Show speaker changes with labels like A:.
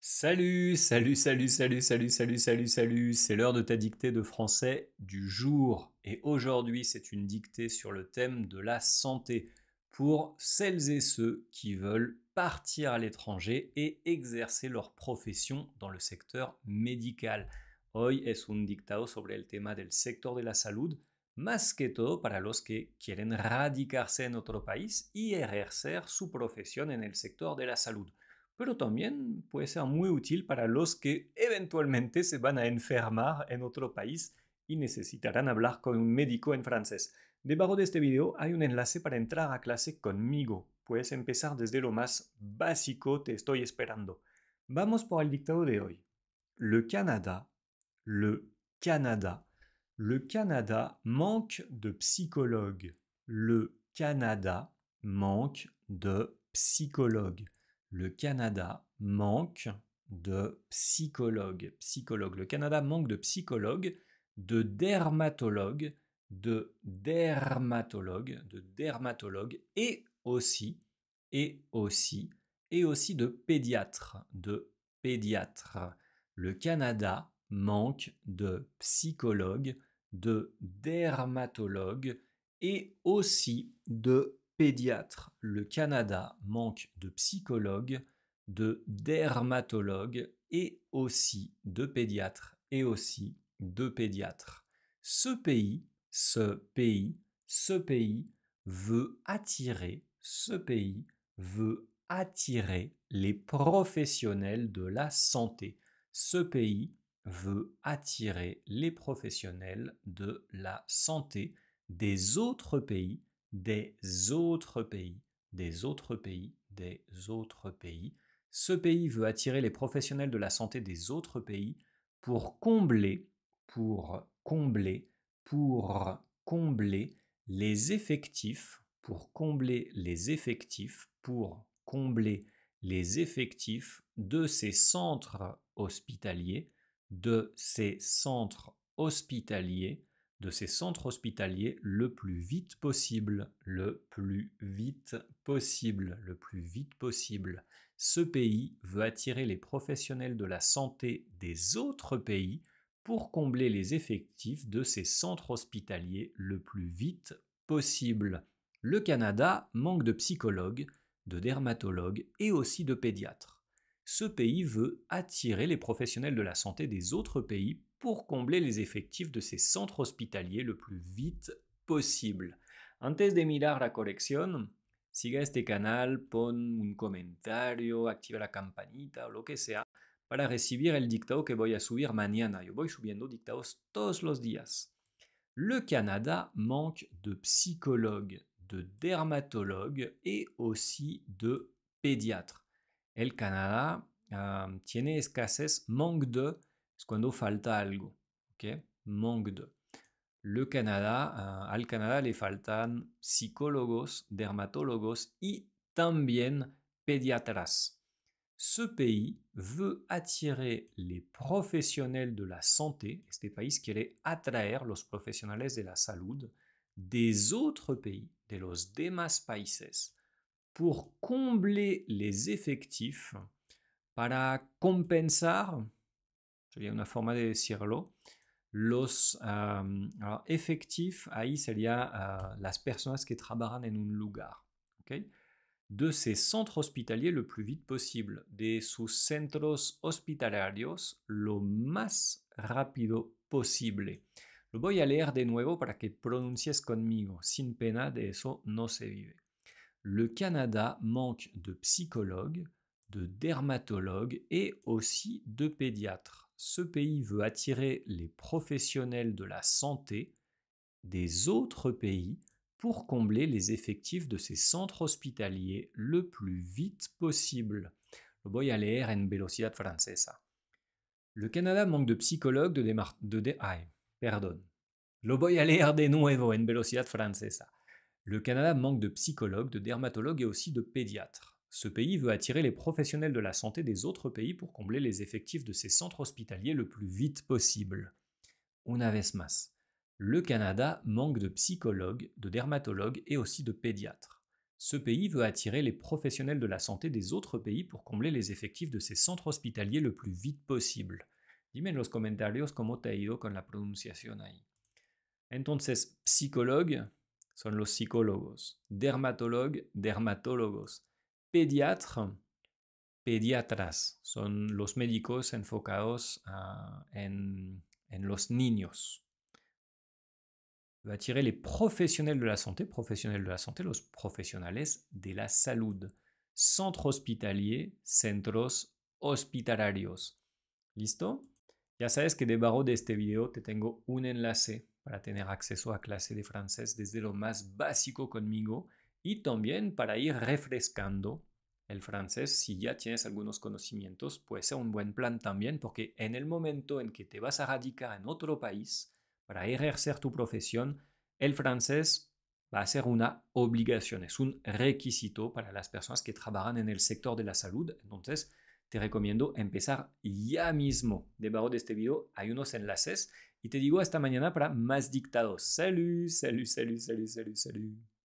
A: Salut, c'est l'heure de ta dictée de français du jour. Et aujourd'hui, c'est une dictée sur le thème de la santé pour celles et ceux qui veulent partir à l'étranger et exercer leur profession dans le secteur médical. Hoy es un dictado sobre el tema del sector de la salud, más que todo para los que quieren radicarse en otro país y ejercer su profesión en el sector de la salud. Pero también puede ser muy útil para los que eventualmente se van a enfermar en otro país y necesitarán hablar con un médico en francés. Debajo de este video hay un enlace para entrar a clase conmigo. Puedes empezar desde lo más básico, te estoy esperando. Vamos por el dictado de hoy. Le Canada, le Canada, le Canada manque de psychologues. Le Canada manque de psychologues. Le Canada manque de psychologues. Le Canada manque de psychologues, de dermatologues, et aussi, de pédiatres, Le Canada manque de psychologues, de dermatologues et aussi de pédiatres. Le Canada manque de psychologues, de dermatologues et aussi de pédiatres. Ce pays veut attirer les professionnels de la santé. Ce pays veut attirer les professionnels de la santé des autres pays. Ce pays veut attirer les professionnels de la santé des autres pays pour combler les effectifs, de ces centres hospitaliers, le plus vite possible. Ce pays veut attirer les professionnels de la santé des autres pays pour combler les effectifs de ces centres hospitaliers le plus vite possible. Le Canada manque de psychologues, de dermatologues et aussi de pédiatres. Ce pays veut attirer les professionnels de la santé des autres pays pour combler les effectifs de ces centres hospitaliers le plus vite possible. Antes de mirar la corrección, siga este canal, pon un comentario, activa la campanita o lo que sea para recibir el dictado que voy a subir mañana. Yo voy subiendo dictados todos los días. Le Canada manque de psychologues, de dermatologues et aussi de pédiatres. El Canadá tiene escasez, manque de, es cuando falta algo, ¿ok? Manque de. Al Canadá le faltan psicólogos, dermatólogos y también pédiatras. Ce pays veut attirer les professionnels de la santé, este país quiere atraer los profesionales de la salud des autres pays, de los demás países, pour combler les effectifs, para compensar, sería una forma de decirlo, los efectifs, ahí sería las personas que trabajan en un lugar, ¿ok? De ces centres hospitaliers le plus vite possible, de sus centros hospitalarios lo más rápido posible. Lo voy a leer de nuevo para que pronuncies conmigo, sin pena, de eso no se vive. Le Canada manque de psychologues, de dermatologues et aussi de pédiatres. Ce pays veut attirer les professionnels de la santé des autres pays pour combler les effectifs de ces centres hospitaliers le plus vite possible. Lo voy a leer en velocidad francesa. Le Canada manque de psychologues, Lo voy a leer de nuevo en velocidad francesa. Le Canada manque de psychologues, de dermatologues et aussi de pédiatres. Ce pays veut attirer les professionnels de la santé des autres pays pour combler les effectifs de ces centres hospitaliers le plus vite possible. Una vez más. Le Canada manque de psychologues, de dermatologues et aussi de pédiatres. Ce pays veut attirer les professionnels de la santé des autres pays pour combler les effectifs de ses centres hospitaliers le plus vite possible. Dime en los comentarios cómo te ha ido con la pronunciación ahí. Entonces, psicólogue son los psicólogos, dermatólogue, dermatólogos, pediatre, pediatras, son los médicos enfocados en los niños. Va attirer les professionnels de la santé, los profesionales de la salud. Centre hospitalier, centros hospitalarios. ¿Listo? Ya sabes que debajo de este video te tengo un enlace para tener acceso a clase de francés desde lo más básico conmigo y también para ir refrescando el francés. Si ya tienes algunos conocimientos, puede ser un buen plan también, porque en el momento en que te vas a radicar en otro país para ejercer tu profesión, el francés va a ser una obligación, es un requisito para las personas que trabajan en el sector de la salud. Entonces, te recomiendo empezar ya mismo. Debajo de este video hay unos enlaces y te digo hasta mañana para más dictados. Salud, salud, salud, salud, salud, salud.